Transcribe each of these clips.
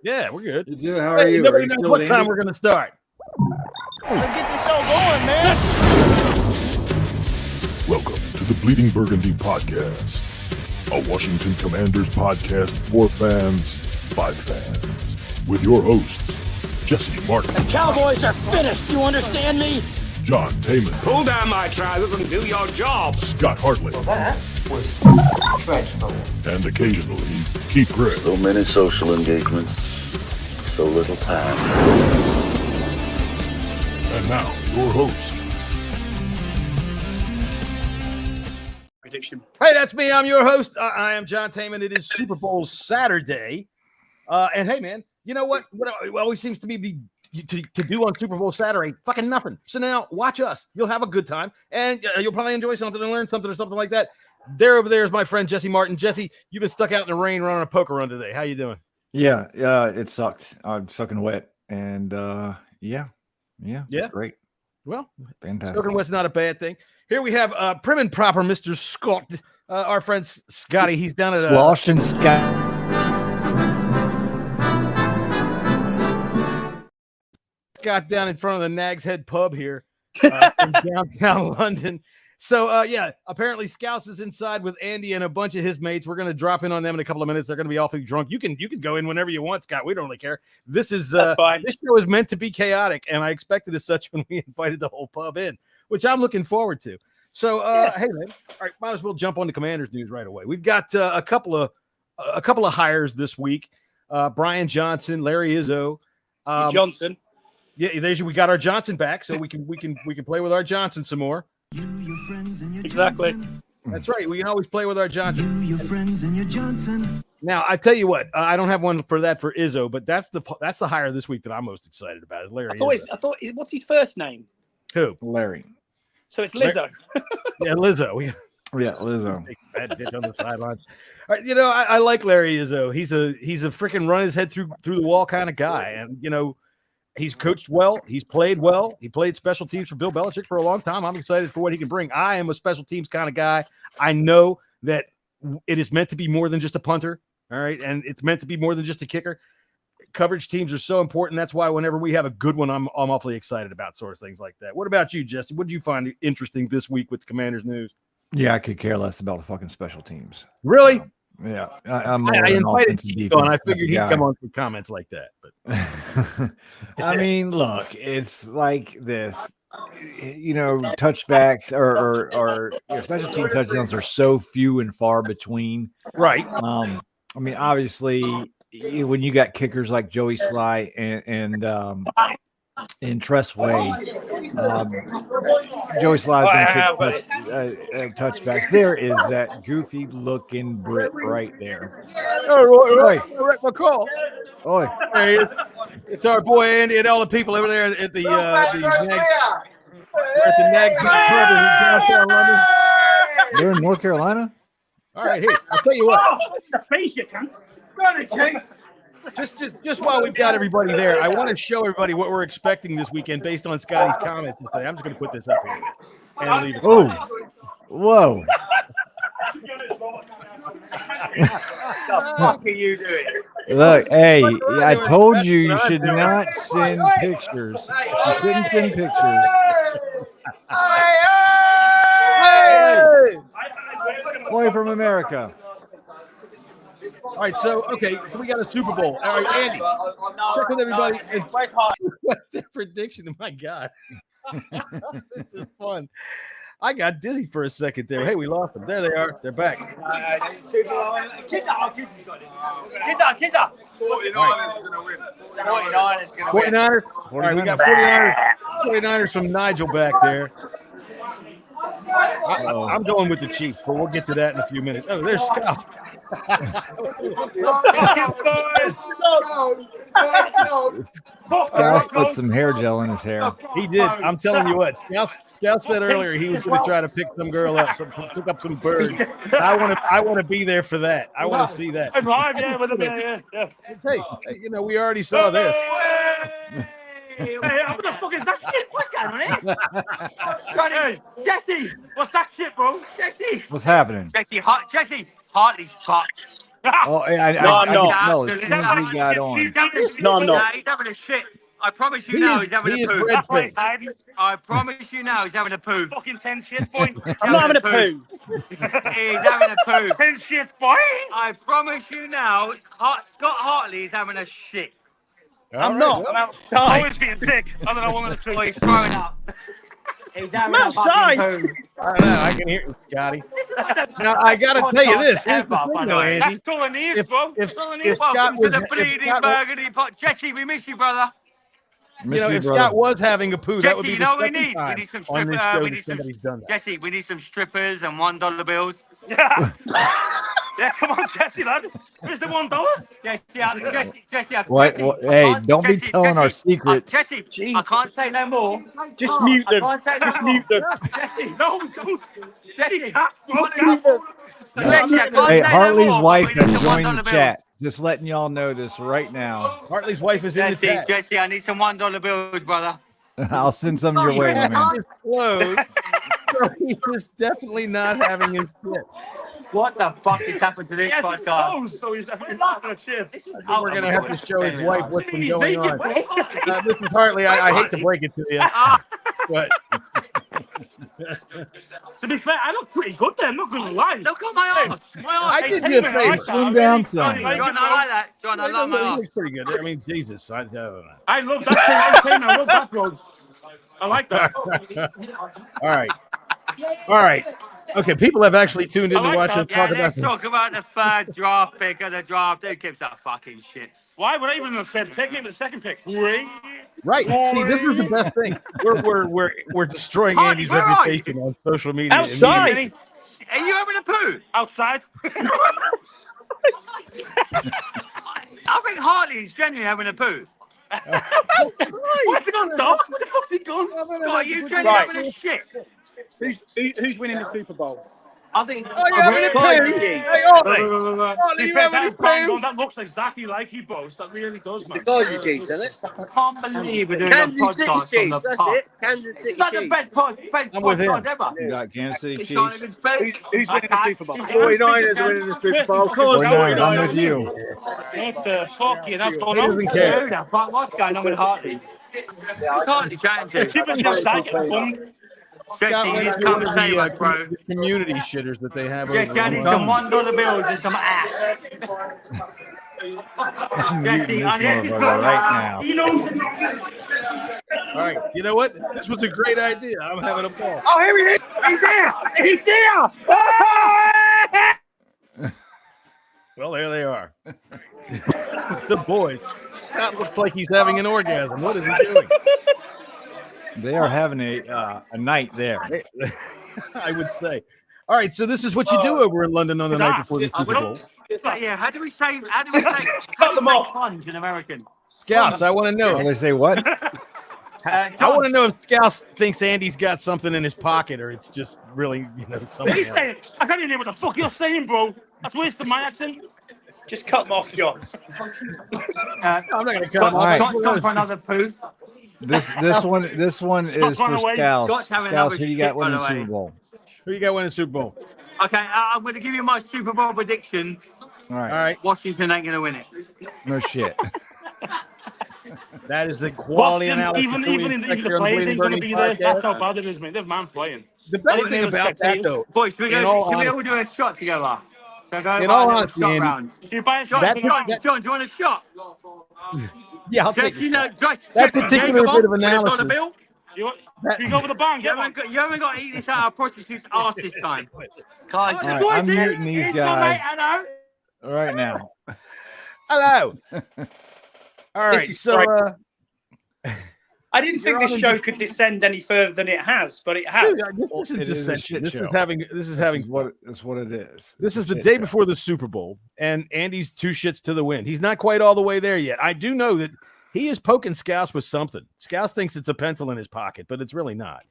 Yeah, we're good. You do? How are you? Nobody knows what time we're going to start. Let's get this show going, man. Welcome to the Bleeding Burgundy podcast, a Washington Commanders podcast for fans by fans, with your hosts, Jesse Martin. The Cowboys are finished, you understand me? John Taman. Pull down my trousers and do your job. Scott Hartley. That was dreadful. And occasionally, Keith Gray. So many social engagements, so little time. And now, your host. Prediction. Hey, that's me. I'm your host. I am John Taman. It is Super Bowl Saturday. And hey, man, you know what? What always seems to be to do on Super Bowl Saturday? Fucking nothing. So now watch us. You'll have a good time, and you'll probably enjoy something and learn something or something like that. Over there is my friend Jesse Martin. Jesse, you've been stuck out in the rain running a poker run today. How you doing? Yeah, it sucked. I'm sucking wet, and yeah, it's great. Well, fantastic. Soaking wet's not a bad thing. Here we have prim and proper Mr. Scott, our friend Scotty. He's down at Slosh and Scott. Scott down in front of the Nag's Head pub here in downtown London. So, apparently Scouse is inside with Andy and a bunch of his mates. We're going to drop in on them in a couple of minutes. They're going to be awfully drunk. You can go in whenever you want, Scott. We don't really care. This show is meant to be chaotic, and I expected as such when we invited the whole pub in, which I'm looking forward to. So, hey, man, all right, might as well jump on the Commanders news right away. We've got a couple of hires this week. Brian Johnson, Larry Izzo. Johnson. Yeah, we got our Johnson back, so we can play with our Johnson some more. Exactly. That's right. We can always play with our Johnson. Your friends and your Johnson. Now, I tell you what, I don't have one for Izzo, but that's the hire this week that I'm most excited about. Is Larry? I thought what's his first name? Who? Larry. So it's Lizzo. Yeah, Lizzo. Yeah, Lizzo. Big fat bitch on the sidelines. All right, I like Larry Izzo. He's a freaking run his head through the wall kind of guy, and he's coached well. He's played well. He played special teams for Bill Belichick for a long time. I'm excited for what he can bring. I am a special teams kind of guy. I know that it is meant to be more than just a punter, all right? And it's meant to be more than just a kicker. Coverage teams are so important. That's why whenever we have a good one, I'm awfully excited about sort of things like that. What about you, Jesse? What did you find interesting this week with the Commanders news? Yeah, I could care less about the fucking special teams. Really? Yeah, I invited Chico, and I figured he'd come on with comments like that. But I mean, look, it's like this. Touchbacks or special team touchdowns are so few and far between. Right. I mean, obviously, when you got kickers like Joey Sly and Tressway, Joey Sly's going to kick touchbacks. There is that goofy looking Brit right there. Roy McCall. Oi. There he is. It's our boy Andy and all the people over there at the Nag Pub in downtown London. You're in North Carolina? All right, here. I'll tell you what. Face you can't. Just while we've got everybody there, I want to show everybody what we're expecting this weekend based on Scotty's comments today. I'm just going to put this up here and leave it. Oh, whoa. What the fuck are you doing? Look, hey, I told you should not send pictures. You shouldn't send pictures. Hey! Boy from America. All right, so we got a Super Bowl. All right, Andy, check with everybody. What's their prediction? My God, this is fun. I got dizzy for a second there. Hey, we lost them. There they are. They're back. Kids are. 49ers going to win. 49ers going to win. 49ers? All right, we got 49ers from Nigel back there. I'm going with the Chiefs, but we'll get to that in a few minutes. Oh, there's Scouse. Scouse put some hair gel in his hair. He did. I'm telling you what. Scouse said earlier he was going to try to pick some girl up, pick up some birds. I want to be there for that. I want to see that. I'm live, yeah, with a yeah. Hey, we already saw this. Hey, what the fuck is that shit? What's going on here? Hey, Jesse, what's that shit, bro? Jesse. What's happening? Jesse, Hartley's fucked. Oh, I I'm can not. smell as soon as he got on. No, I'm not. He's having a shit. I promise you now, he's having a poo. I promise you now, he's having a poo. Fucking 10 shits, boy. I'm not having a poo. He's having a poo. 10 shits, boy. I promise you now, Scott Hartley is having a shit. I'm not. I'm outside. Always being sick. I don't know what I'm Oh, going he's to throwing up. He's having I'm a fucking outside. poo. I don't know. I can hear you, Scotty. Now I got to tell you this. Here's the thing, though, Andy. That's all I need, bro. If Welcome Scott to was, the bleeding Burgundy pot. Jessy, we miss you, brother. if Scott was having a poo, that would Jessy, be you know the what we second need? time We need some on this strippers. show We that need some. somebody's done that. Jessy, we need some strippers and $1 bills. Yeah, come on, Jessy, lad. Where's the $1? Jessy. What? Hey, don't be telling our secrets. Jessy, I can't say no more. Just mute them. I can't say Just no more. mute them. Jessy, No, don't. Jessy. Hey, Hartley's wife has has joined the chat. Just letting y'all know this right now. Hartley's wife is in the chat. Jessy, I need some $1 bills, brother. I'll send some your way, my man. Close. So he is definitely not having his shit. What the fuck has happened to this podcast? So he's definitely not going to shit. We're going to have to show his wife what's been He's going naked, on. bro. This is Hartley. I hate to break it to you, but To be fair, I look pretty good there. I'm not going to lie. Look at my arse. I did you a favor. Slim down some. John, I like that. John, I love my He arse. looks pretty good. I mean, Jesus. I don't know. I love that thing. I love that, bro. I like that. All right. Okay, people have actually tuned in to watch us Yeah, talk let's about this. talk about the third draft pick of the draft. Who gives a fucking shit? Why would I even have said pick me the second pick? Wait. Right. See, this is the best thing. We're destroying Hartley, Andy's where are you? reputation on social media. Outside. Are you having a poo? Outside. I think Hartley's genuinely having a poo. What's he gone, dog? What the fuck's he gone? Are you genuinely Right. having a shit? Who's winning the Super Bowl? I think. Oh, you having a poo? Hey, Hartley. Hartley, you having a poo? That looks exactly like he boasts. That really does, man. Dodgy cheese, isn't it? I can't believe we're doing Kansas a City podcast cheese. from the That's pub. it. Kansas City It's not the cheese. best I'm with him. podcast ever. You got Kansas City It's Chiefs. not even speak. Who's winning the Super Bowl? 49ers are winning the Super Bowl. Come on, 49ers, I'm with you. What the fuck? Yeah, that's going He on. doesn't care. Who the fuck? What's going on with Hartley? Who's Hartley chatting to? Chippers outside getting bummed. Scott Jessy, went you to come one and of save us, the bro. community shitters that they have. Jessy, I over need there. some $1 bills and some ass. I'm Jessy, muting this I need motherfucker right now. You know, All right. You know what? This was a great idea. I'm having a ball. Oh, here he is. He's here. He's here. Well, there they are. The boys. Scott looks like he's having an orgasm. What is he doing? They are having a night there. I would say. All right, so this is what you do over in London on the night before the Super Bowl. Yeah, how do we say cut them off. plunge in American? Scouse, I want to know. They say what? I want to know if Scouse thinks Andy's got something in his pocket or it's just really, something He's else. saying, I can't even hear what the fuck you're saying, bro. That's wasting my accent. Just cut them off, John. I'm not going to cut him All right. off. Time for another poo. This one is for away. Scouse. Scott's having Scouse, another who you got shit, by winning the the way. Super Bowl? Who you got winning the Super Bowl? Okay, I'm going to give you my Super Bowl prediction. All right. All right. Washington ain't going to win it. No shit. That is the quality analysis. Even that we the expect here on players Bleeding ain't going to Burgundy be there. That's podcast. how bad it is, man. They're man playing. The best They thing don't about that, expect though, Boys, can we In all all do a shot together? So go In buy all a little honesty, shot Andy, round. You buy a shot. That- John, do you want a shot? yeah, I'll Jess, take you it. know, Jess, That Jess, particular Jacob bit of with a analysis. $1 bill? You want? You go with the bang. You haven't got to eat this out of a prostitute's ass this time. Guys, All right, I'm muting these guys right now. Hello. All right, is so I didn't think this show could descend any further than it has, but it has. dude, this It is is a dissension. shit This show. is having That's what it is. This is the Shit day show. before the Super Bowl, and Andy's 2 shits to the wind. He's not quite all the way there yet. I do know that he is poking Scouse with something. Scouse thinks it's a pencil in his pocket, but it's really not.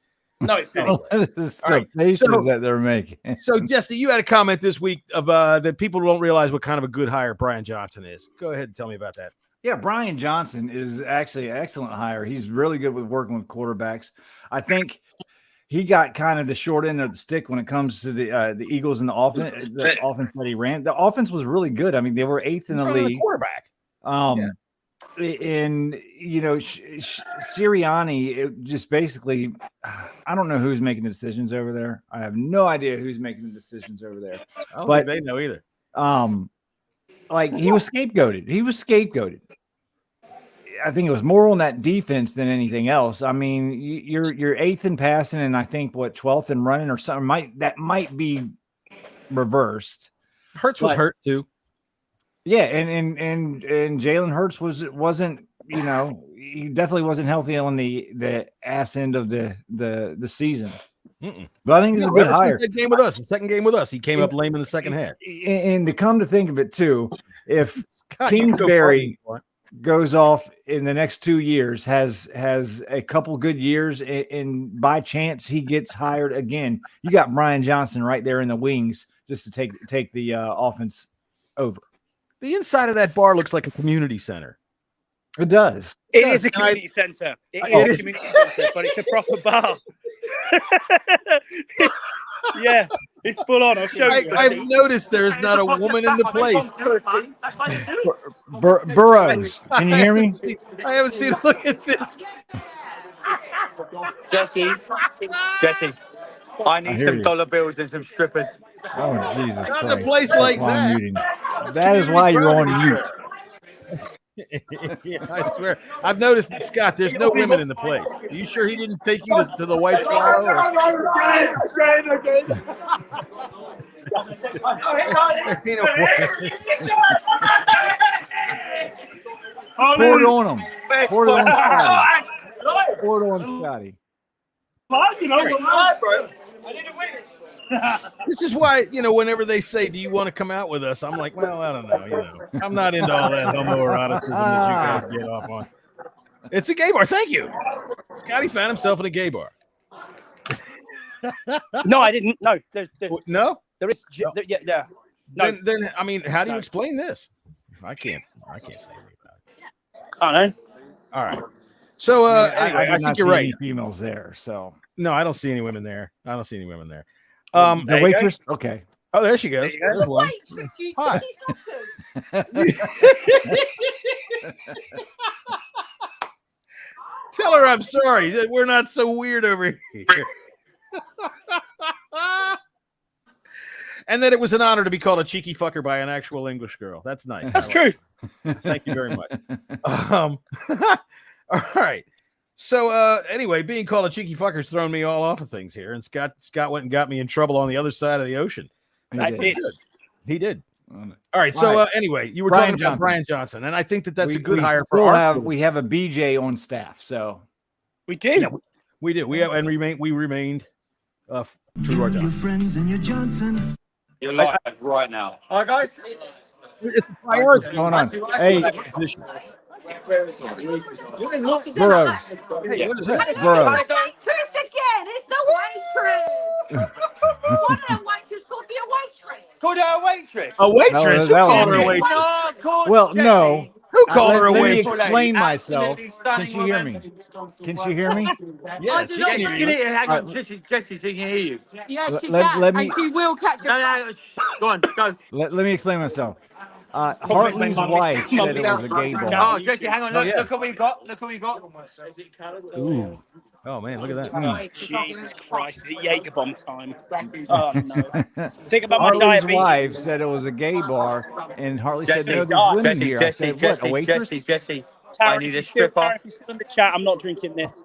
No, it's not. This is All the right, faces so- that they're making. So, Jesse, you had a comment this week of that people don't realize what kind of a good hire Brian Johnson is. Go ahead and tell me about that. Yeah, Brian Johnson is actually an excellent hire. He's really good with working with quarterbacks. I think he got kind of the short end of the stick when it comes to the Eagles and the offense that he ran. The offense was really good. I mean, they were 8th in the league. Quarterback. And Sirianni, it just basically, I don't know who's making the decisions over there. I have no idea who's making the decisions over there. I don't think they know either. Like he was scapegoated. I think it was more on that defense than anything else. I mean, you're 8th in passing, and I think 12th in running or something. That might be reversed. Hurts was hurt too. Yeah, and Jalen Hurts wasn't he definitely wasn't healthy on the ass end of the season. But I think it's a good hire. The second game with us, he came up lame in the second half. And to come to think of it too, if Kingsbury goes off in the next 2 years, has a couple good years, and by chance he gets hired again, you got Brian Johnson right there in the wings just to take the offense over. The inside of that bar looks like a community center. It does. It is a community center. It is a community center, but it's a proper bar. It's full on. I'll show you. I've noticed there is not a woman in the place. Burrows, can you hear me? I haven't seen. Look at this. Jessy, I need some dollar bills and some strippers. Oh, Jesus Not Christ. in a place like that. That is why you're on mute. Yeah, I swear. I've noticed, Scott, there's no women in the place. Are you sure he didn't take you to the White Swallow? Pour it on him. Pour it on Scotty. Pour it on Scotty. This is why, whenever they say, do you want to come out with us? I'm like, well, I don't know. I'm not into all that homoeroticism that you guys get off on. It's a gay bar. Thank you. Scotty found himself in a gay bar. No, I didn't. No. No? There is. Yeah. No. Then, I mean, how do you explain this? I can't say anything about it. I don't know. All right. So, anyway, I think you're right. Any females there, so. No, I don't see any women there. The waitress? Okay. Oh, there she goes. There's one. Hi. Tell her I'm sorry. We're not so weird over here. And that it was an honor to be called a cheeky fucker by an actual English girl. That's nice. That's true. Thank you very much. All right. So anyway, being called a cheeky fucker's thrown me all off of things here, and Scott went and got me in trouble on the other side of the ocean. He did. All right. So anyway, you were talking about Brian Johnson, and I think that's a good hire for we have a BJ on staff, so we did. Yeah, we did. We remained true to our job. Your friends and your Johnson. You're live right now. All right, guys. It's a priority. What's going on? Hey, Burroughs. Hey, what is that? Burroughs. Waitress again! It's the waitress! One of them waitresses could be a waitress. Called her a waitress. A waitress? Who called her a waitress? No. Who called her a waitress? Let me explain myself. Can she hear me? Can she hear me? Yeah, she can hear you. Hang on, Jessy, she can hear you. Yeah, she Let can. me- And she will catch a No, go on, go. Let me explain myself. Hartley's wife said it was a gay bar. Oh, Jessy, hang on. Look what we got. Ooh. Oh man, look at that. Oh, Jesus Christ, it's Jaeger bomb time. Oh no. Think about my Hartley's diabetes. wife said it was a gay bar, and Hartley said, no, there's women here. I said, what, a waitress? Jessy, I need a stripper. If you're still in the chat, I'm not drinking this.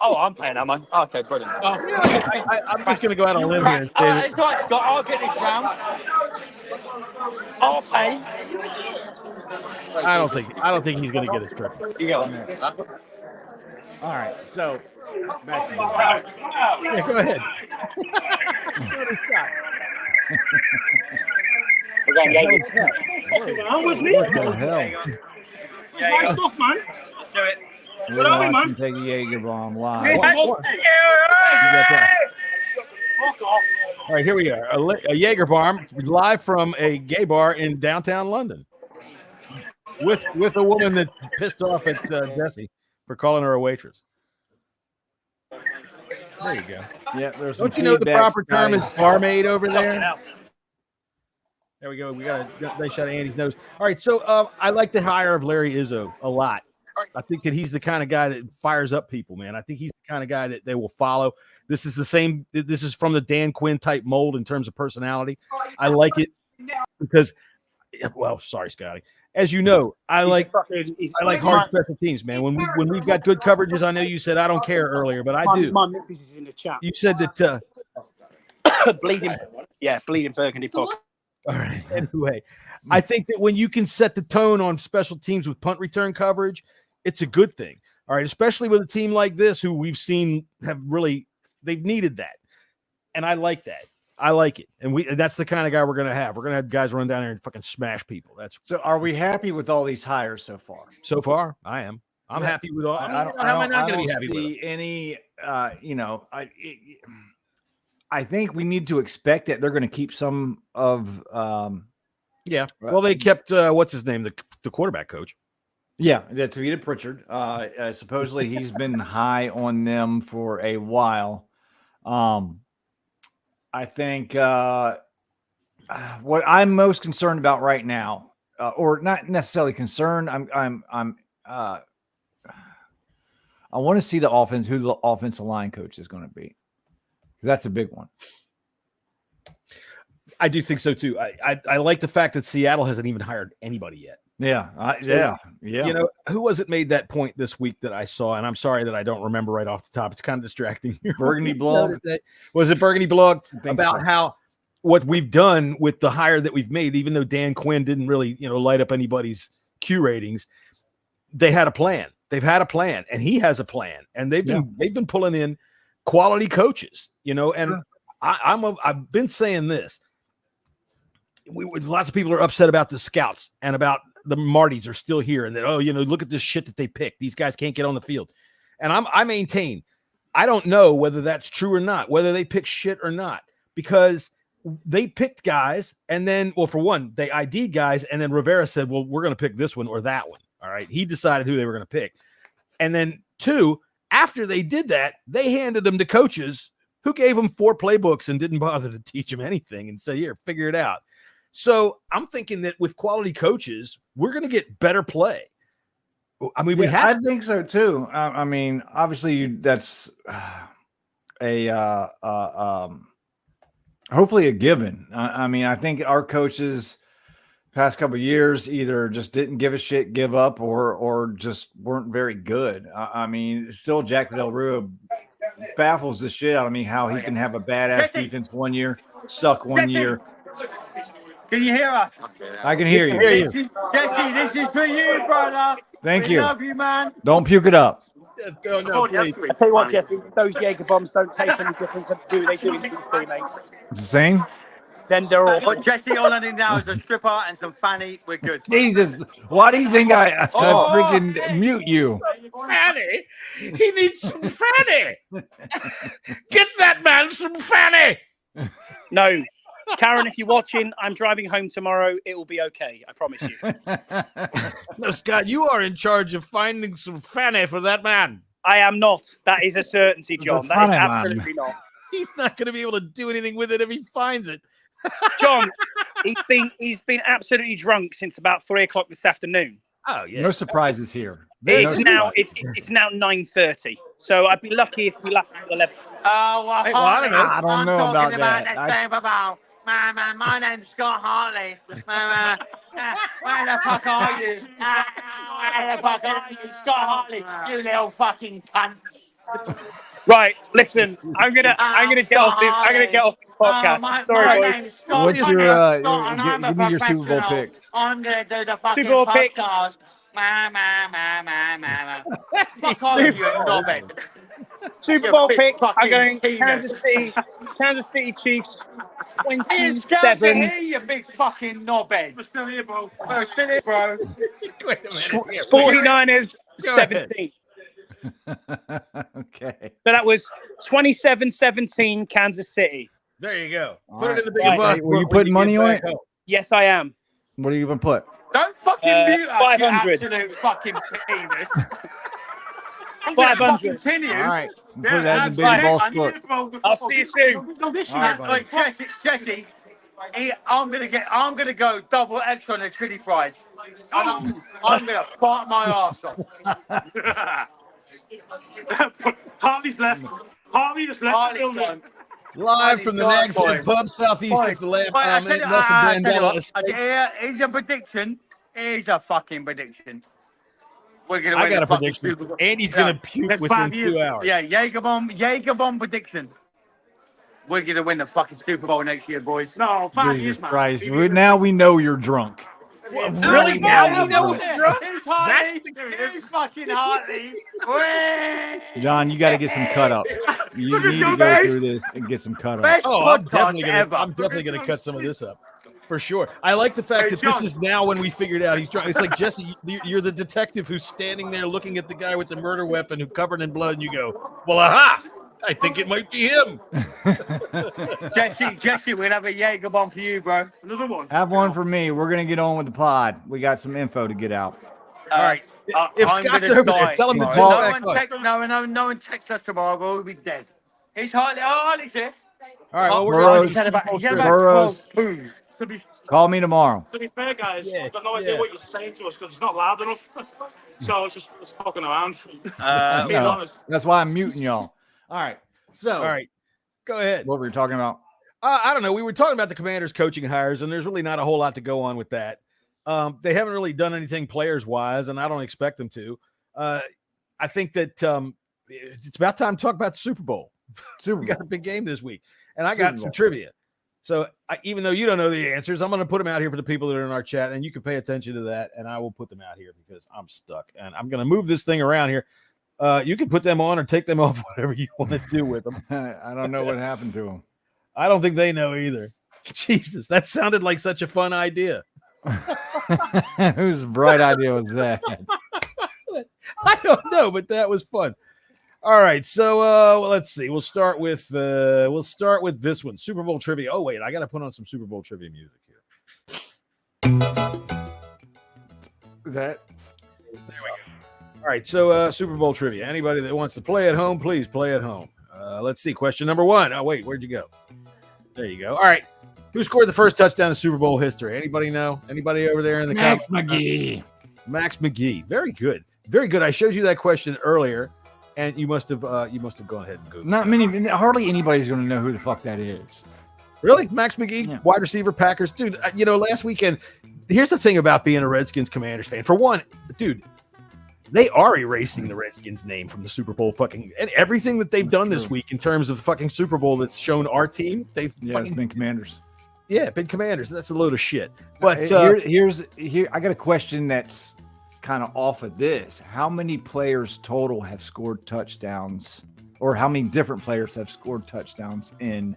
Oh, I'm paying that man. Okay, brilliant. I'm just going to go out on a limb here and say that. It's all right, Scott. I'll get this round. I'll pay. I don't think he's going to get a strip. You go. All right, so back to Yeah, go ahead. We're going Jaeger. Fucking hell with me. what the hell? It's my stuff, man. Let's do it. We're watching take a Jaeger bomb live. Fuck off. All right, here we are. A Jaeger bomb live from a gay bar in downtown London with a woman that pissed off at Jessy for calling her a waitress. There you go. Yeah, there's. Don't you know the proper term is barmaid over there? There we go. We got a nice shot of Andy's nose. All right, so I like the hire of Larry Izzo a lot. I think that he's the kind of guy that fires up people, man. I think he's the kind of guy that they will follow. This is the same. This is from the Dan Quinn type mold in terms of personality. I like it because, well, sorry, Scotty. As you know, I like hard special teams, man. When we've got good coverages, I know you said I don't care earlier, but I do. My missus is in the chat. You said that bleeding Burgundy Fox. All right. Anyway, I think that when you can set the tone on special teams with punt return coverage, it's a good thing. All right, especially with a team like this, who we've seen they've needed that, and I like that. I like it, and that's the kind of guy we're gonna have. We're gonna have guys run down there and fucking smash people. So. Are we happy with all these hires so far? So far, I am. I'm happy with all. How am I not gonna be happy with any? I think we need to expect that they're going to keep some of. Yeah. Well, they kept what's his name, the quarterback coach. Yeah, that's Vita Pritchard. Supposedly he's been high on them for a while. I think what I'm most concerned about right now, or not necessarily concerned, I want to see who the offensive line coach is going to be. That's a big one. I do think so too. I like the fact that Seattle hasn't even hired anybody yet. Yeah. You know, who was it made that point this week that I saw? And I'm sorry that I don't remember right off the top. It's kind of distracting. Burgundy blog. Was it Burgundy blog about how what we've done with the hire that we've made, even though Dan Quinn didn't really, light up anybody's Q ratings, they had a plan. They've had a plan, and he has a plan, and they've been pulling in quality coaches, and sure. I've been saying this. Lots of people are upset about the Scouts and about the Martys are still here, and that look at this shit that they picked. These guys can't get on the field, and I maintain I don't know whether that's true or not, whether they pick shit or not, because they picked guys, and then for one, they ID'd guys, and then Rivera said, "Well, we're going to pick this one or that one." All right, he decided who they were going to pick, and then two, after they did that, they handed them to coaches who gave them 4 playbooks and didn't bother to teach them anything and say, "Here, figure it out." So I'm thinking that with quality coaches, we're going to get better play. I mean, I think so too. I mean, obviously that's hopefully a given. I mean, I think our coaches past couple of years either just didn't give a shit, give up, or just weren't very good. I mean, still Jack Del Rio baffles the shit out of me how he can have a badass defense one year, suck one year. Can you hear us? I can hear you. Jesse, this is for you, brother. Thank we you. Love you, man. Don't puke it up. No, please. I tell you what, Jesse, those Jaeger bombs don't taste any different to who they do in DC, mate. It's the same. Then they're all. But Jesse, all I need now is a stripper and some fanny. We're good. Jesus, why do you think I freaking mute you? Fanny? He needs some fanny. Get that man some fanny. No. Karen, if you're watching, I'm driving home tomorrow. It will be okay. I promise you. No, Scott, you are in charge of finding some fanny for that man. I am not. That is a certainty, John. That is absolutely not. He's not going to be able to do anything with it if he finds it. John, he's been absolutely drunk since about 3:00 this afternoon. Oh yeah. No surprises here. It's now 9:30. So I'd be lucky if we left at 11. Oh, well, well, I don't know about that. My name's Scott Hartley. Where the fuck are you? Where the fuck are you, Scott Hartley? You little fucking cunt. Right, listen. I'm gonna get off this. I'm gonna get off this podcast. Sorry, boys. What's your give me your Super Bowl picks? I'm gonna do the fucking Super Bowl podcast. Fuck off, you knobhead. Super Bowl pick. I'm going Kansas City Chiefs 27. Hear you, big fucking knobhead. We're still here, bro. We're still here, bro. Wait a minute. 49ers 17. Okay. So that was 27-17 Kansas City. There you go. Put All it in the big right. bus. Were you putting money on it? Yes, I am. What are you going to put? Don't fucking mute us, 500. you absolute fucking penis. I'm going to 500. continue. All right. Put Yeah, that in the big ball split. I'll see you soon. No, this All right, buddy. Wait, Jesse, I'm gonna go double X on the chili fries. I'm gonna fart my ass off. Hartley's left. Hartley just left the building. Live from the Nags Head Pub, southeast of the Lamp. Here's a prediction. Here's a fucking prediction. We're gonna I win got the a fucking prediction. Super Bowl. Andy's gonna puke Next within 5 years. 2 hours. Yeah, Jaeger bomb prediction. We're gonna win the fucking Super Bowl next year, boys. No, 5 Jesus years, man. Christ. Now we know you're drunk. Really? Now we know it's drunk? It's Hartley. It's fucking Hartley. John, you got to get some cut up. You need to go through this and get some cut up. Best Oh, I'm podcast ever. definitely gonna cut some of this up. For sure. I like the fact Hey, that this John. is now when we figured out he's drunk. It's like, Jesse, you're the detective who's standing there looking at the guy with the murder weapon who covered in blood, and you go, well, aha! I think it might be him. Jesse, we'll have a Jaeger bomb for you, bro. Another one. Have one for me. We're going to get on with the pod. We got some info to get out. All right. If I'm Scott's gonna over there, die tell him to tomorrow. jump back on. No one texts us tomorrow. We'll be dead. He's Hartley's here. All right. Well, we're Burrows. He's had about Burrows. 12 poos. To be, Call me tomorrow. to be fair, guys, Yeah, I've got no idea yeah. what you're saying to us because it's not loud enough. So it's just fucking around. Being No. honest. That's why I'm muting y'all. All right. So, All right. Go ahead. what were we talking about? I don't know. We were talking about the Commanders' coaching hires, and there's really not a whole lot to go on with that. They haven't really done anything players-wise, and I don't expect them to. I think that it's about time to talk about the Super Bowl. We got a big game this week, and I got Super some Bowl. trivia. So even though you don't know the answers, I'm going to put them out here for the people that are in our chat, and you can pay attention to that, and I will put them out here because I'm stuck, and I'm going to move this thing around here. You can put them on or take them off, whatever you want to do with them. I don't know what happened to him. I don't think they know either. Jesus, that sounded like such a fun idea. Whose bright idea was that? I don't know, but that was fun. All right, so well, let's see. We'll start with this one, Super Bowl trivia. Oh wait, I got to put on some Super Bowl trivia music here. That There we go. All right, so Super Bowl trivia. Anybody that wants to play at home, please play at home. Let's see. Question number 1. Oh wait, where'd you go? There you go. All right, who scored the first touchdown in Super Bowl history? Anybody know? Anybody over there in the Max McGee. Max McGee. Very good. Very good. I showed you that question earlier, and you must have gone ahead and Googled. Not many. Hardly anybody's going to know who the fuck that is. Really? Max McGee, Yeah. wide receiver, Packers. Dude, last weekend, here's the thing about being a Redskins Commanders fan. For one, dude, they are erasing the Redskins name from the Super Bowl and everything that they've done this week in terms of fucking Super Bowl that's shown our team. They've It's been Commanders. been Commanders. That's a load of shit. But Here, I got a question that's kind of off of this. How many players total have scored touchdowns, or how many different players have scored touchdowns in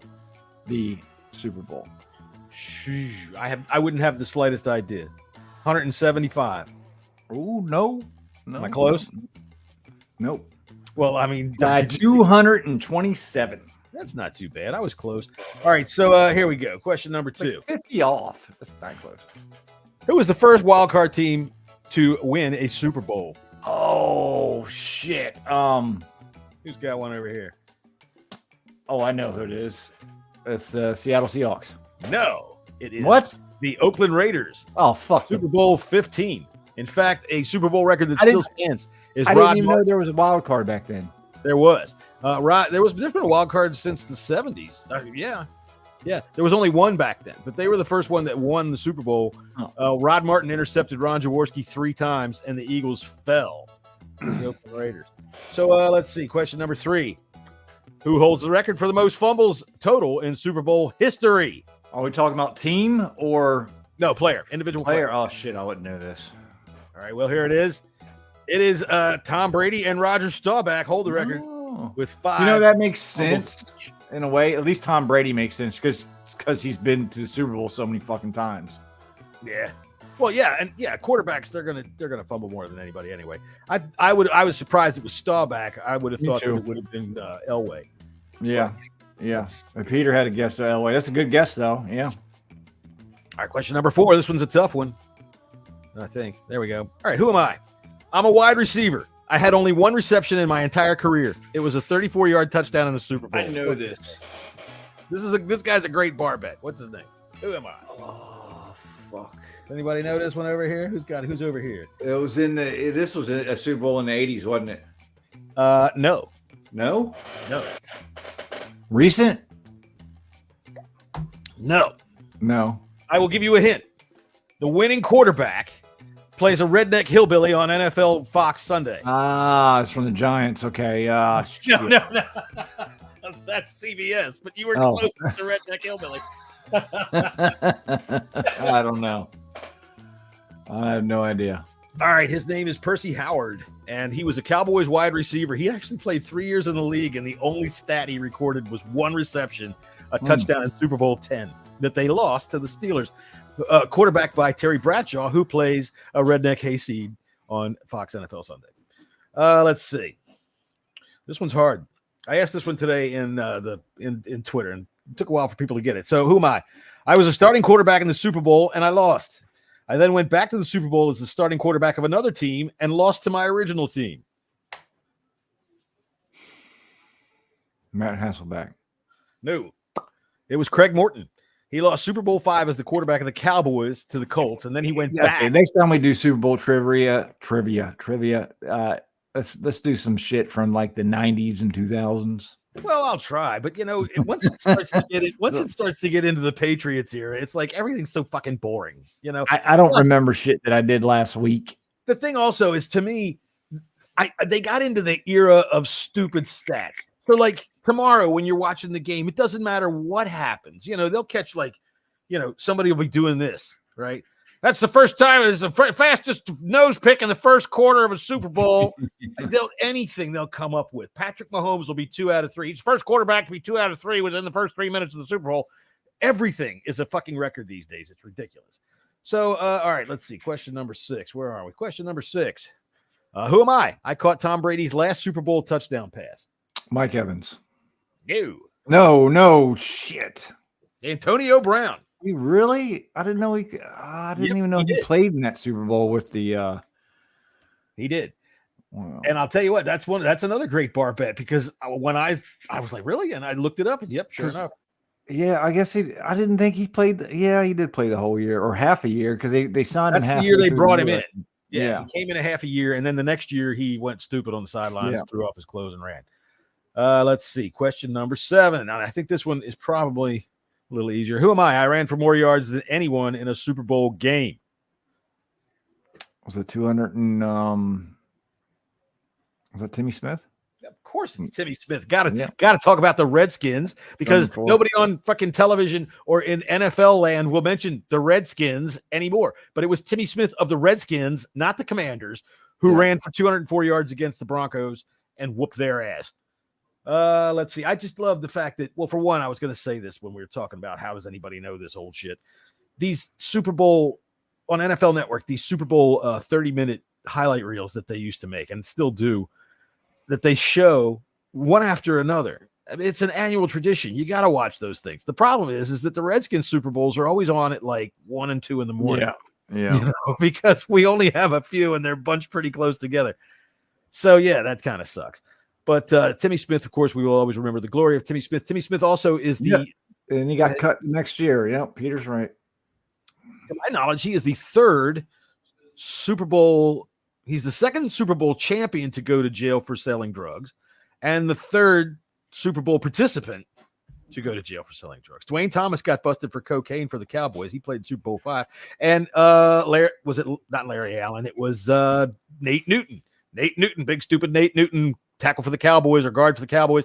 the Super Bowl? I wouldn't have the slightest idea. 175. Oh, no. Am I close? Nope. Well, I mean, 227. that's not too bad. I was close. All right, so here we go. Question number 2. 50 off. That's not close. Who was the first wild card team to win a Super Bowl? Oh, shit. Who's got one over here? Oh, I know who it is. It's the Seattle Seahawks. No, it is What? the Oakland Raiders. Oh, fuck. Super Bowl 15. In fact, a Super Bowl record that still stands is I Rod didn't even know Martin. there was a wild card back then. There was. There's been a wild card since the 70s. Yeah. There was only one back then, but they were the first one that won the Super Bowl. Rod Martin intercepted Ron Jaworski 3 times, and the Eagles fell to the Oakland Raiders. So let's see. Question number 3. Who holds the record for the most fumbles total in Super Bowl history? Are we talking about team or No, player. Individual player. player? Oh, shit. I wouldn't know this. All right, well, here it is. It is Tom Brady and Roger Staubach hold the record with 5. You know, that makes sense in a way. At least Tom Brady makes sense because he's been to the Super Bowl so many fucking times. Yeah. Well, yeah, and quarterbacks they're gonna fumble more than anybody anyway. I was surprised it was Staubach. I would have Me thought that too. it would have been Elway. Yeah. But Peter had a guess to Elway. That's a good guess, though. Yeah. All right, question number 4. This one's a tough one, I think. There we go. All right, who am I? I'm a wide receiver. I had only one reception in my entire career. It was a 34-yard touchdown in the Super Bowl. I know this. This guy's a great bar bet. What's his name? Who am I? Oh, fuck. Anybody know this one over here? Who's over here? It was this was a Super Bowl in the 80s, wasn't it? No. No? No. Recent? No. No. I will give you a hint. The winning quarterback plays a redneck hillbilly on NFL Fox Sunday. Ah, it's from the Giants. Okay. Shit. No. That's CBS, but you were close to the redneck hillbilly. I don't know. I have no idea. All right, his name is Percy Howard, and he was a Cowboys wide receiver. He actually played 3 years in the league, and the only stat he recorded was one reception, a touchdown in Super Bowl 10 that they lost to the Steelers. Quarterback by Terry Bradshaw, who plays a redneck hayseed on Fox NFL Sunday. Let's see. This one's hard. I asked this one today in Twitter, and it took a while for people to get it. So who am I? I was a starting quarterback in the Super Bowl, and I lost. I then went back to the Super Bowl as the starting quarterback of another team and lost to my original team. Matt Hasselbeck. No, it was Craig Morton. He lost Super Bowl V as the quarterback of the Cowboys to the Colts, and then he went back. Okay, next time we do Super Bowl trivia. Let's do some shit from like the 90s and 2000s. Well, I'll try, but once it starts to get into the Patriots era, it's like everything's so fucking boring. I don't remember shit that I did last week. The thing also is, to me, they got into the era of stupid stats. So like tomorrow when you're watching the game, it doesn't matter what happens. They'll catch somebody will be doing this, right? That's the first time it's the fastest nose pick in the first quarter of a Super Bowl. They'll come up with. Patrick Mahomes will be 2 out of 3. He's the first quarterback to be 2 out of 3 within the first 3 minutes of the Super Bowl. Everything is a fucking record these days. It's ridiculous. So, all right, let's see. Question number 6. Where are we? Question number 6. Who am I? I caught Tom Brady's last Super Bowl touchdown pass. Mike Evans. No, shit. Antonio Brown. He really? I didn't know I didn't even know he played in that Super Bowl with the. He did. Wow. And I'll tell you what, that's another great bar bet, because when I was like, really? And I looked it up, and yep, sure enough. Yeah, I guess I didn't think he played. He did play the whole year or half a year, because they signed him half the year they brought him in. Yeah, he came in a half a year, and then the next year he went stupid on the sidelines, threw off his clothes, and ran. Let's see. Question number 7. And I think this one is probably a little easier. Who am I? I ran for more yards than anyone in a Super Bowl game. Was it 200 and was that Timmy Smith? Of course it's Timmy Smith. Got to talk about the Redskins, because nobody on fucking television or in NFL land will mention the Redskins anymore. But it was Timmy Smith of the Redskins, not the Commanders, who ran for 204 yards against the Broncos and whooped their ass. Let's see. I just love the fact that, well, for one, I was going to say this when we were talking about how does anybody know this old shit. These Super Bowl on NFL Network, these Super Bowl 30-minute highlight reels that they used to make and still do, that they show one after another. I mean, it's an annual tradition. You got to watch those things. The problem is that the Redskins Super Bowls are always on at like 1 and 2 in the morning. Yeah. Because we only have a few and they're bunched pretty close together. So yeah, that kind of sucks. But Timmy Smith, of course, we will always remember the glory of Timmy Smith. Timmy Smith also is and he got cut next year. Yep, Peter's right. To my knowledge, he is the third Super Bowl. He's the second Super Bowl champion to go to jail for selling drugs, and the third Super Bowl participant to go to jail for selling drugs. Dwayne Thomas got busted for cocaine for the Cowboys. He played Super Bowl V. And was it not Larry Allen? It was Nate Newton. Nate Newton, big stupid Nate Newton, tackle for the Cowboys or guard for the Cowboys.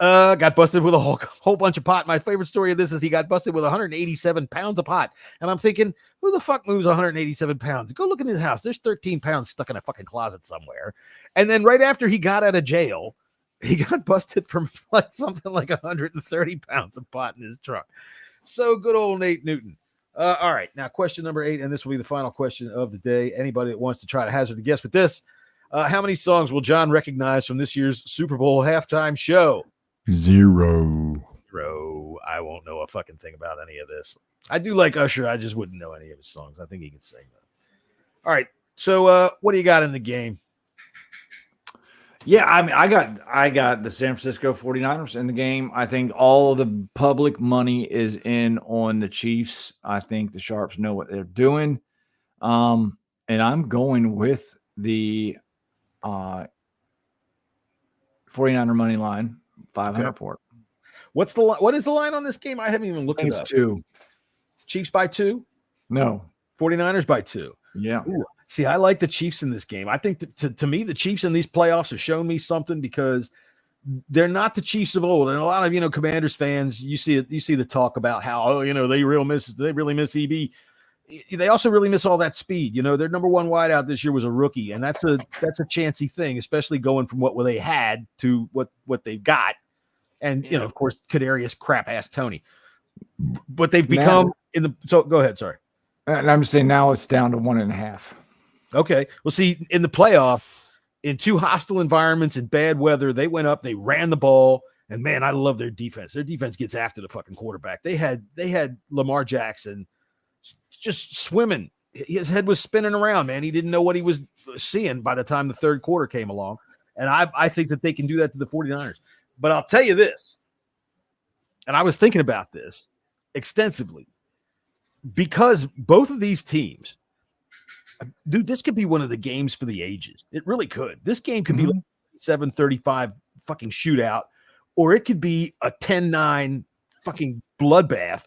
Got busted with a whole bunch of pot. My favorite story of this is he got busted with 187 pounds of pot. And I'm thinking, who the fuck moves 187 pounds? Go look in his house. There's 13 pounds stuck in a fucking closet somewhere. And then right after he got out of jail, he got busted for like something like 130 pounds of pot in his trunk. So good old Nate Newton. All right. Now, question number 8, and this will be the final question of the day. Anybody that wants to try to hazard a guess with this, how many songs will John recognize from this year's Super Bowl halftime show? 0. I won't know a fucking thing about any of this. I do like Usher. I just wouldn't know any of his songs. I think he could sing though. All right. So what do you got in the game? Yeah, I mean, I got the San Francisco 49ers in the game. I think all of the public money is in on the Chiefs. I think the Sharps know what they're doing. And I'm going with the 49er money line, 500 port. What is the line on this game? I haven't even looked it up. It's 2. Chiefs by 2? No. 49ers by 2. Yeah. Ooh. See, I like the Chiefs in this game. I think to me, the Chiefs in these playoffs have shown me something because they're not the Chiefs of old. And a lot of, Commanders fans, you see the talk about how, they really miss EB. They also really miss all that speed. Their number one wideout this year was a rookie, and that's a chancy thing, especially going from what they had to what they've got. And of course, Kadarius crap ass Tony. But they've become so go ahead, sorry. And I'm just saying now it's down to 1.5. Okay. Well, see, in the playoff, in 2 hostile environments in bad weather, they went up, they ran the ball, and man, I love their defense. Their defense gets after the fucking quarterback. They had Lamar Jackson just swimming. His head was spinning around, man. He didn't know what he was seeing by the time the third quarter came along. And I think that they can do that to the 49ers. But I'll tell you this, and I was thinking about this extensively, because both of these teams, dude, this could be one of the games for the ages. It really could. This game could be like 7-35 fucking shootout, or it could be a 10-9 fucking bloodbath.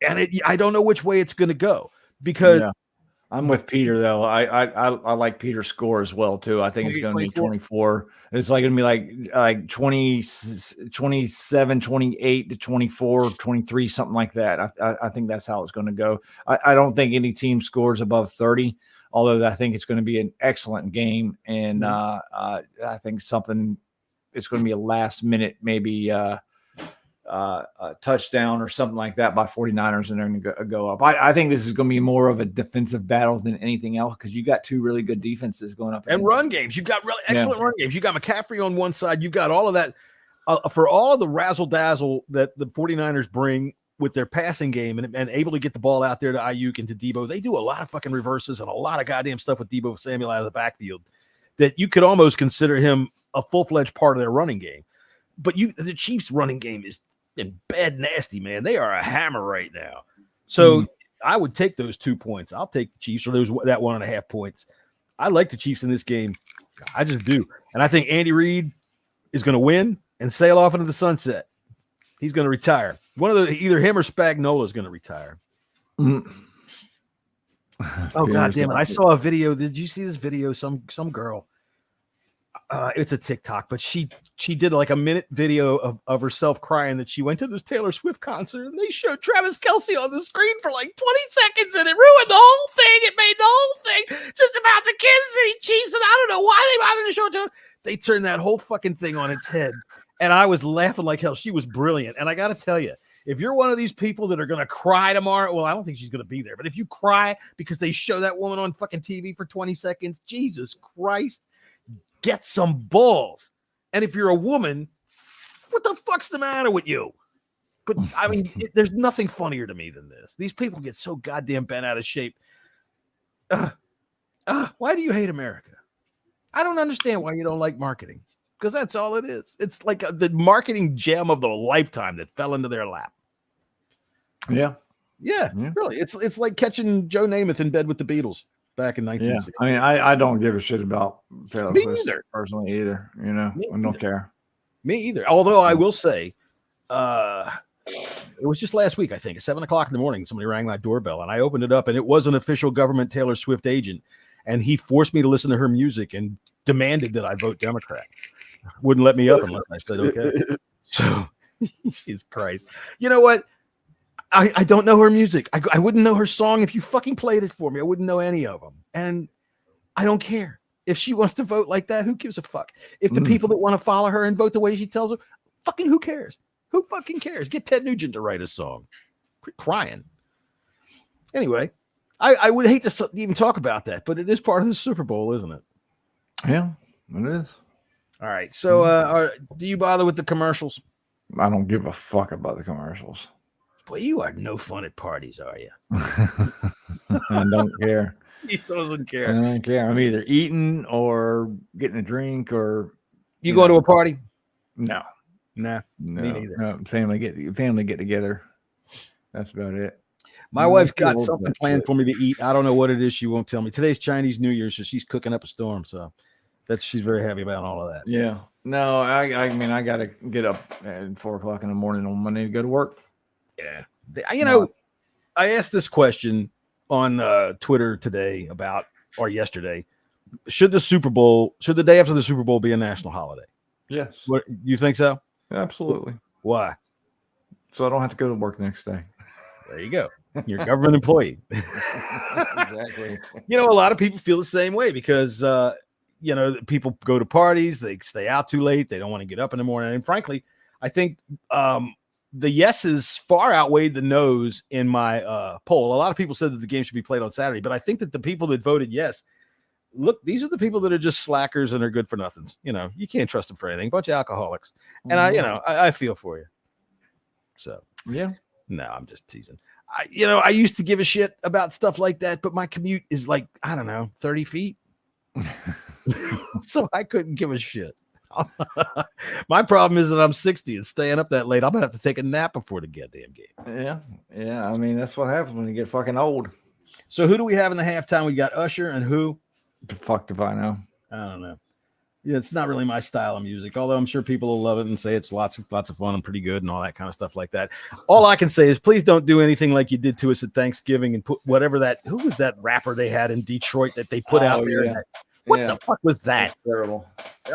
And I don't know which way it's going to go because I'm with Peter though. I like Peter's score as well too. I think it's going to be 24. It's like going to be like 20, 27, 28 to 24, 23, something like that. I think that's how it's going to go. I don't think any team scores above 30, although I think it's going to be an excellent game. And I think it's going to be a last minute, maybe a touchdown or something like that by 49ers, and they're going to go up. I think this is going to be more of a defensive battle than anything else because you got 2 really good defenses going up. And run games. You've got really excellent run games. You got McCaffrey on one side. You've got all of that. For all of the razzle-dazzle that the 49ers bring with their passing game and able to get the ball out there to Ayuk and to Debo, they do a lot of fucking reverses and a lot of goddamn stuff with Debo Samuel out of the backfield that you could almost consider him a full-fledged part of their running game. But the Chiefs' running game is in bad nasty, man. They are a hammer right now. So I would take those 2 points. I'll take the Chiefs or that 1.5 points. I like the Chiefs in this game. I just do. And I think Andy Reid is going to win and sail off into the sunset. He's going to retire. Either him or Spagnuolo is going to retire. Oh, God damn it. I saw a video. Did you see this video? Some girl. It's a TikTok, but she did like a minute video of herself crying that she went to this Taylor Swift concert and they showed Travis Kelce on the screen for like 20 seconds and it ruined the whole thing. It made the whole thing just about the Kansas City Chiefs, and I don't know why they bothered to show it to them. They turned that whole fucking thing on its head, and I was laughing like hell. She was brilliant, and I got to tell you, if you're one of these people that are going to cry tomorrow, well, I don't think she's going to be there, but if you cry because they show that woman on fucking TV for 20 seconds, Jesus Christ, get some balls. And if you're a woman, what the fuck's the matter with you? But I mean, there's nothing funnier to me than this. These people get so goddamn bent out of shape. Why do you hate America? I don't understand why you don't like marketing, because that's all it is. It's like the marketing gem of the lifetime that fell into their lap. Yeah, really. It's like catching Joe Namath in bed with the Beatles back in 1960. I mean, I don't give a shit about Taylor Swift either. Personally either. I don't care. Me either. Although I will say, it was just last week, I think, at 7:00 in the morning, somebody rang my doorbell and I opened it up and it was an official government Taylor Swift agent. And he forced me to listen to her music and demanded that I vote Democrat. Wouldn't let me up unless I said okay. So, Jesus Christ. You know what? I don't know her music. I wouldn't know her song if you fucking played it for me. I wouldn't know any of them. And I don't care. If she wants to vote like that, who gives a fuck? If the people that want to follow her and vote the way she tells them, fucking who cares? Who fucking cares? Get Ted Nugent to write a song. Quit crying. Anyway, I would hate to even talk about that, but it is part of the Super Bowl, isn't it? Yeah, it is. All right. So do you bother with the commercials? I don't give a fuck about the commercials. Boy, you are no fun at parties, are you? I don't care. He doesn't care. I don't care. I'm either eating or getting a drink or You going to a party? No. Nah, me neither. No, family get together. That's about it. My wife's got something planned for me to eat. I don't know what it is. She won't tell me. Today's Chinese New Year, so she's cooking up a storm. So she's very happy about all of that. Yeah. No, I mean, I got to get up at 4 o'clock in the morning on Monday to go to work. Yeah. I asked this question on Twitter today or yesterday. Should the day after the Super Bowl be a national holiday? Yes. What, you think so? Absolutely. Why? So I don't have to go to work the next day. There you go. You're a government employee. Exactly. A lot of people feel the same way because, people go to parties, they stay out too late, they don't want to get up in the morning. And frankly, I think the yeses far outweighed the no's in my poll. A lot of people said that the game should be played on Saturday, but I think that the people that voted yes, look, these are the people that are just slackers and are good for nothings. You can't trust them for anything. Bunch of alcoholics. And I feel for you. So, yeah. No, I'm just teasing. I used to give a shit about stuff like that, but my commute is 30 feet. So I couldn't give a shit. My problem is that I'm 60 and staying up that late. I'm gonna have to take a nap before the goddamn game. Yeah. I mean, that's what happens when you get fucking old. So who do we have in the halftime? We got Usher and who? The fuck if I know. I don't know. Yeah, it's not really my style of music, although I'm sure people will love it and say it's lots of fun and pretty good and all that kind of stuff like that. All I can say is please don't do anything like you did to us at Thanksgiving and put who was that rapper they had in Detroit that they put out there? Yeah. What the fuck was that? Terrible.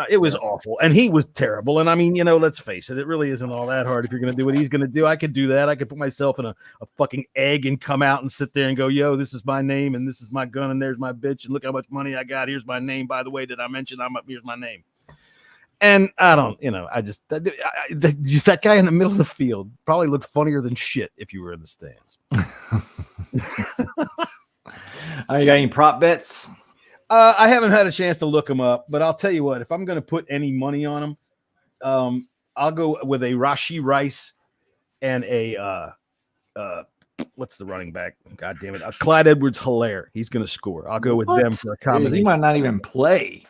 It was awful. And he was terrible. And I mean, let's face it, it really isn't all that hard. If you're going to do what he's going to do, I could do that. I could put myself in a fucking egg and come out and sit there and go, yo, this is my name and this is my gun and there's my bitch and look how much money I got. Here's my name. By the way, did I mention here's my name? And I don't, that guy in the middle of the field probably looked funnier than shit if you were in the stands. You got any prop bets? I haven't had a chance to look him up, but I'll tell you what, if I'm going to put any money on him, I'll go with a Rashee Rice and a what's the running back? God damn it. Clyde Edwards-Helaire. He's going to score. I'll go with them for a combination. He might not even play.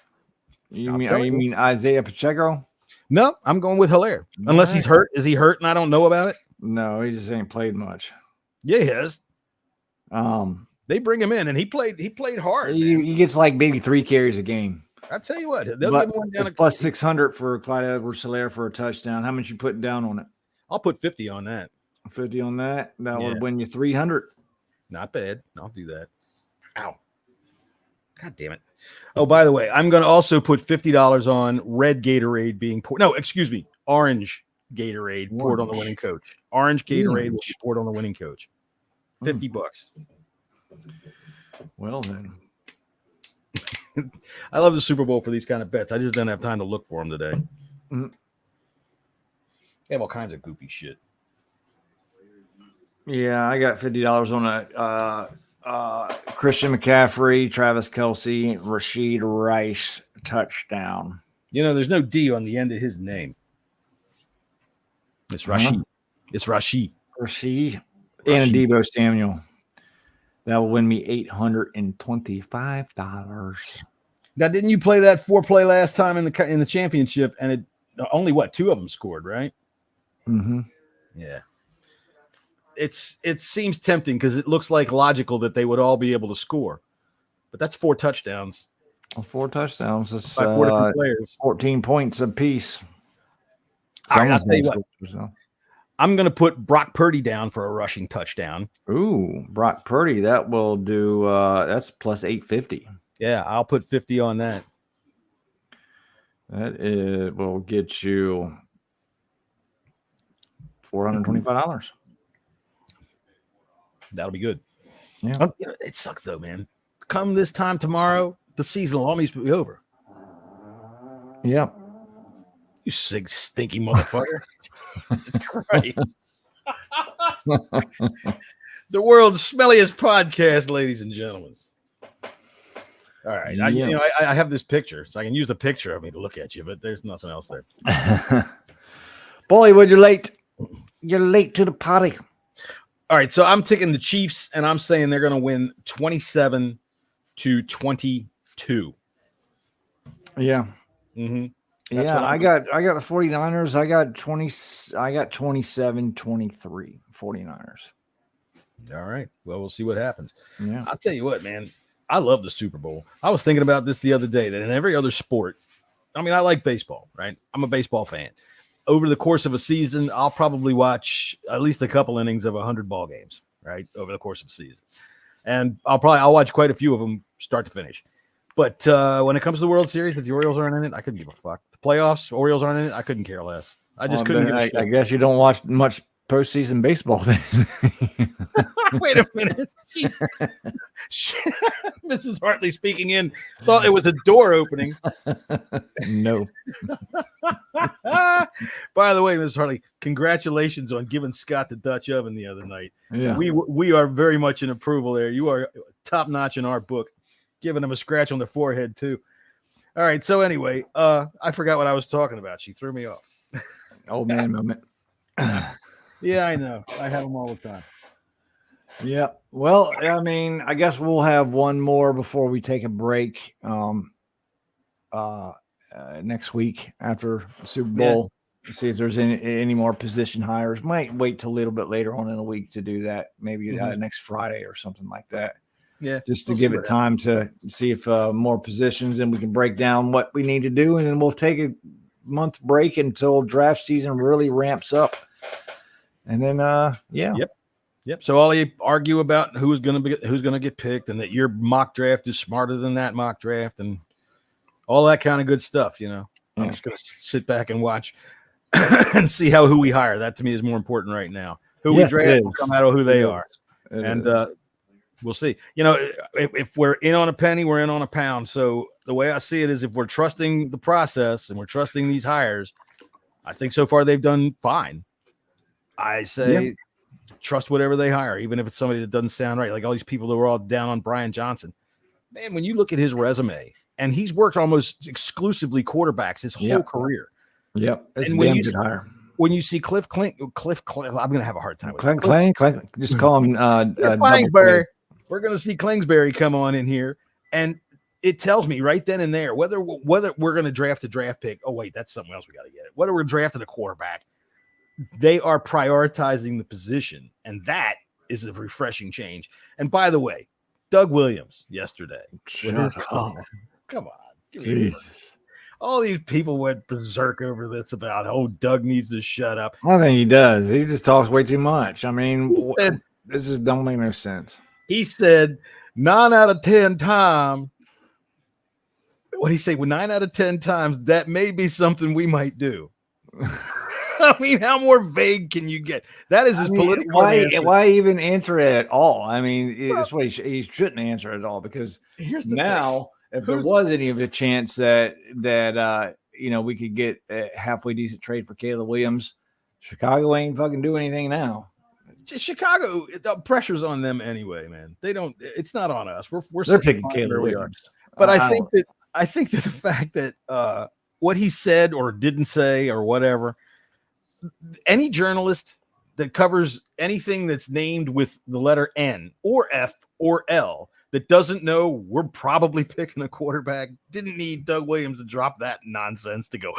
You mean Isaiah Pacheco? No, I'm going with Helaire. Unless he's hurt. Is he hurt and I don't know about it? No, he just ain't played much. Yeah, he has. They bring him in and he played hard. He gets maybe 3 carries a game. I tell you what, they'll get one down. It's plus 600 for Clyde Edwards-Helaire for a touchdown. How much you putting down on it? I'll put 50 on that. 50 on that. That would win you 300. Not bad. I'll do that. Ow. God damn it. Oh, by the way, I'm going to also put $50 on red Gatorade being poured. No, excuse me. Orange Gatorade poured on the winning coach. Orange Gatorade will be poured on the winning coach. $50. Well, then. I love the Super Bowl for these kind of bets. I just didn't have time to look for them today. They have all kinds of goofy shit. Yeah, I got $50 on a Christian McCaffrey, Travis Kelce, Rashee Rice touchdown. There's no D on the end of his name. It's Rashee. It's Rashee. Rashee and Deebo Samuel. That will win me $825. Now, didn't you play that 4-play last time in the championship? And it only 2 of them scored, right? Mm-hmm. Yeah. It seems tempting because it looks logical that they would all be able to score, but that's 4 touchdowns. 4 touchdowns. It's 14 points apiece. I'll tell you what. I'm going to put Brock Purdy down for a rushing touchdown. Ooh, Brock Purdy. That will do. That's plus 850. Yeah, I'll put 50 on that. That will get you $425. That'll be good. Yeah. It sucks though, man. Come this time tomorrow, the season will almost be over. Yeah. You sick, stinky motherfucker. Jesus Christ. The world's smelliest podcast, ladies and gentlemen. All right. I have this picture, so I can use the picture of me to look at you, but there's nothing else there. Bollywood, you're late. You're late to the party. All right, so I'm taking the Chiefs, and I'm saying they're going to win 27-22. Yeah. Mm-hmm. Yeah, I got the 49ers. I got 27-23 49ers. All right. Well, we'll see what happens. Yeah. I'll tell you what, man. I love the Super Bowl. I was thinking about this the other day that in every other sport, I mean, I like baseball, right? I'm a baseball fan. Over the course of a season, I'll probably watch at least a couple innings of 100 ball games, right? Over the course of a season. And I'll watch quite a few of them start to finish. But when it comes to the World Series, if the Orioles aren't in it, I couldn't give a fuck. The playoffs, Orioles aren't in it, I couldn't care less. I just couldn't give a shit. I guess you don't watch much postseason baseball then. Wait a minute. Mrs. Hartley speaking in thought it was a door opening. No. By the way, Mrs. Hartley, congratulations on giving Scott the Dutch oven the other night. Yeah. We are very much in approval there. You are top notch in our book. Giving him a scratch on the forehead too. All right. So anyway, I forgot what I was talking about. She threw me off. Old man moment. Yeah, I know. I have them all the time. Yeah. Well, I mean, I guess we'll have one more before we take a break. Next week after the Super Bowl, see if there's any more position hires. Might wait till a little bit later on in the week to do that. Maybe next Friday or something like that. Yeah, just to give it time to see if more positions, and we can break down what we need to do, and then we'll take a month break until draft season really ramps up, and then Yep. So all you argue about who's going to get picked, and that your mock draft is smarter than that mock draft, and all that kind of good stuff. You know, I'm just going to sit back and watch and see who we hire. That to me is more important right now. Who we draft will come out of who they are, and we'll see. You know, if we're in on a penny, we're in on a pound. So the way I see it is, if we're trusting the process and we're trusting these hires, I think so far they've done fine. I say trust whatever they hire, even if it's somebody that doesn't sound right. Like all these people that were all down on Brian Johnson. Man, when you look at his resume, and he's worked almost exclusively quarterbacks his whole career. Yep. That's and a damn good hire. When you see Cliff, I'm going to have a hard time with Clank. Just call him Kingsbury. We're going to see Kingsbury come on in here, and it tells me right then and there whether we're going to draft a draft pick. Oh wait, that's something else we got to get it. Whether we're drafting a quarterback, they are prioritizing the position, and that is a refreshing change. And by the way, Doug Williams yesterday. Come on, Jesus. All these people went berserk over this about, Doug needs to shut up. I think he does. He just talks way too much. I mean, this just don't make no sense. He said 9 out of 10 times. What did he say? Well, 9 out of 10 times, that may be something we might do. I mean, how more vague can you get? That is his political. Why even answer it at all? I mean, it's what he shouldn't answer it at all, because now, if there was any of a chance that we could get a halfway decent trade for Caleb Williams, Chicago ain't fucking do anything now. Chicago, the pressure's on them anyway, man. They don't. It's not on us. They're picking Caleb Williams. But I think that the fact that what he said or didn't say or whatever, any journalist that covers anything that's named with the letter N or F or L that doesn't know we're probably picking a quarterback didn't need Doug Williams to drop that nonsense to go,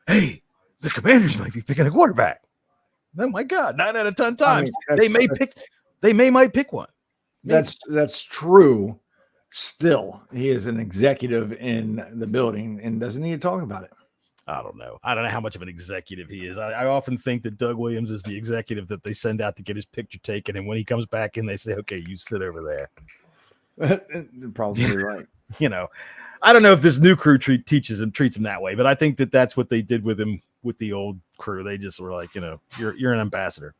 hey, the Commanders might be picking a quarterback. Oh my God, 9 out of 10 times they might pick one. Maybe. That's true. Still, he is an executive in the building and doesn't need to talk about it. I don't know how much of an executive he is. I often think that Doug Williams is the executive that they send out to get his picture taken, and when he comes back in, they say, "Okay, you sit over there." Probably right. You know, I don't know if this new crew treats him that way, but I think that that's what they did with him with the old crew. They just were like, you're an ambassador,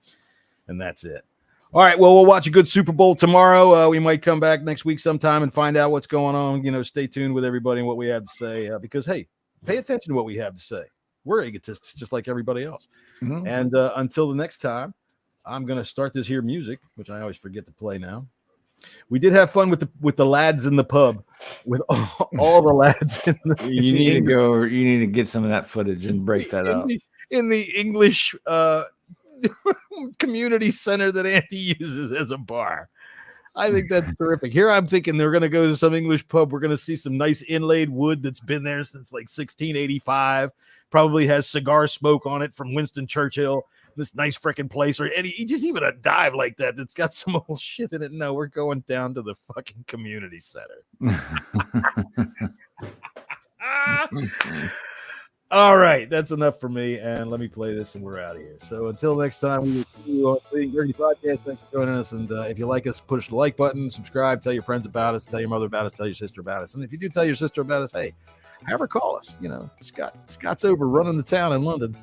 and that's it. All right, well, we'll watch a good Super Bowl tomorrow. We might come back next week sometime and find out what's going on. Stay tuned with everybody and what we have to say, because, hey, pay attention to what we have to say. We're egotists just like everybody else. Mm-hmm. And until the next time, I'm going to start this here music, which I always forget to play now. We did have fun with the lads in the pub, with all the lads. You need to get some of that footage and break that up. In the English community center that Andy uses as a bar. I think that's terrific. Here I'm thinking they're going to go to some English pub. We're going to see some nice inlaid wood that's been there since like 1685. Probably has cigar smoke on it from Winston Churchill. This nice freaking place. And he just even a dive like that that's got some old shit in it. No, we're going down to the fucking community center. All right, that's enough for me, and let me play this, and we're out of here. So until next time, we will see you on the Burgundy Podcast. Thanks for joining us, and if you like us, push the like button, subscribe, tell your friends about us, tell your mother about us, tell your sister about us, and if you do tell your sister about us, hey, have her call us. You know, Scott's over running the town in London.